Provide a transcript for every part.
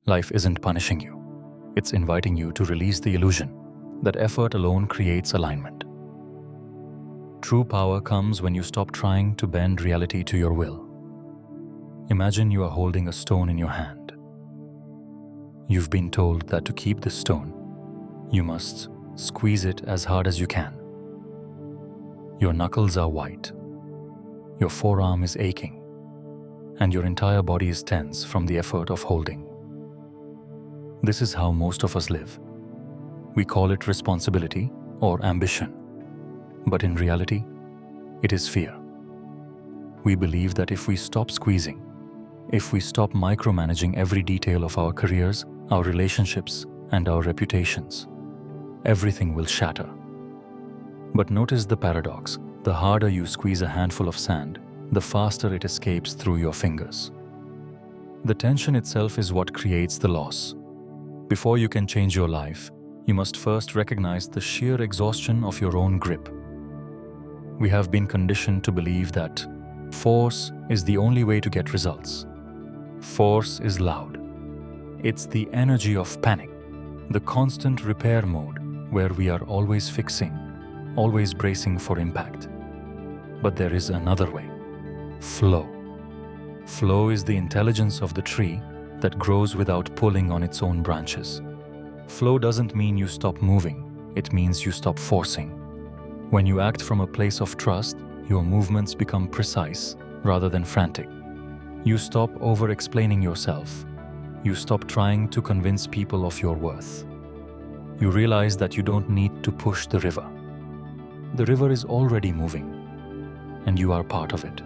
Life isn't punishing you. It's inviting you to release the illusion that effort alone creates alignment. True power comes when you stop trying to bend reality to your will. Imagine you are holding a stone in your hand. You've been told that to keep this stone, you must squeeze it as hard as you can. Your knuckles are white, your forearm is aching, and your entire body is tense from the effort of holding. This is how most of us live. We call it responsibility or ambition, but in reality, it is fear. We believe that if we stop squeezing, if we stop micromanaging every detail of our careers, our relationships, and our reputations, everything will shatter. But notice the paradox. The harder you squeeze a handful of sand, the faster it escapes through your fingers. The tension itself is what creates the loss. Before you can change your life, you must first recognize the sheer exhaustion of your own grip. We have been conditioned to believe that force is the only way to get results. Force is loud. It's the energy of panic, the constant repair mode where we are always fixing, always bracing for impact. But there is another way. Flow. Flow is the intelligence of the tree that grows without pulling on its own branches. Flow doesn't mean you stop moving, it means you stop forcing. When you act from a place of trust, your movements become precise rather than frantic. You stop over-explaining yourself. You stop trying to convince people of your worth. You realize that you don't need to push the river. The river is already moving, and you are part of it.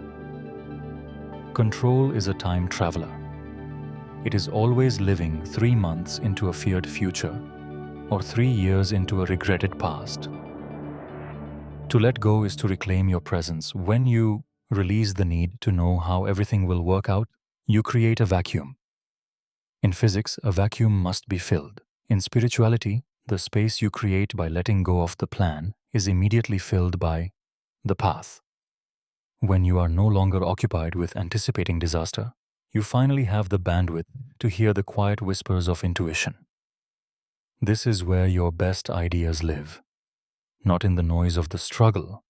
Control is a time traveler. It is always living 3 months into a feared future or 3 years into a regretted past. To let go is to reclaim your presence. When you release the need to know how everything will work out, you create a vacuum. In physics, a vacuum must be filled. In spirituality, the space you create by letting go of the plan is immediately filled by the path. When you are no longer occupied with anticipating disaster, you finally have the bandwidth to hear the quiet whispers of intuition. This is where your best ideas live, not in the noise of the struggle,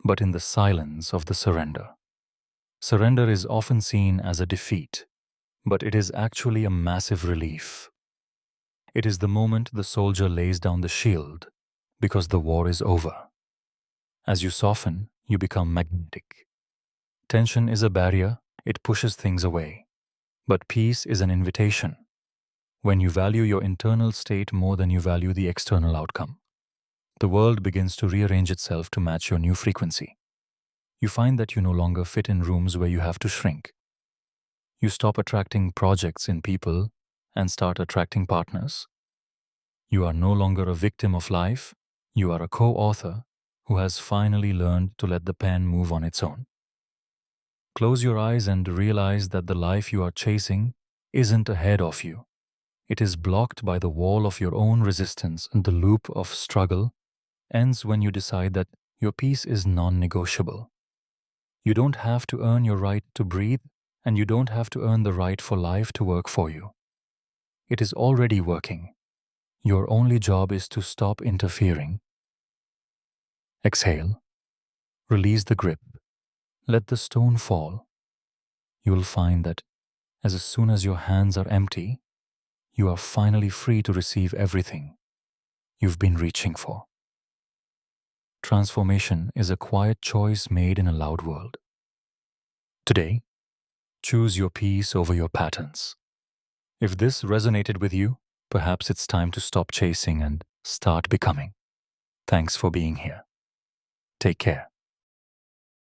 but in the silence of the surrender. Surrender is often seen as a defeat, but it is actually a massive relief. It is the moment the soldier lays down the shield because the war is over. As you soften, you become magnetic. Tension is a barrier, it pushes things away. But peace is an invitation. When you value your internal state more than you value the external outcome, the world begins to rearrange itself to match your new frequency. You find that you no longer fit in rooms where you have to shrink. You stop attracting projects in people and start attracting partners. You are no longer a victim of life, you are a co-author who has finally learned to let the pen move on its own. Close your eyes and realize that the life you are chasing isn't ahead of you. It is blocked by the wall of your own resistance, and the loop of struggle ends when you decide that your peace is non-negotiable. You don't have to earn your right to breathe, and you don't have to earn the right for life to work for you. It is already working. Your only job is to stop interfering. Exhale. Release the grip. Let the stone fall. You will find that as soon as your hands are empty, you are finally free to receive everything you've been reaching for. Transformation is a quiet choice made in a loud world. Today, choose your peace over your patterns. If this resonated with you, perhaps it's time to stop chasing and start becoming. Thanks for being here. Take care.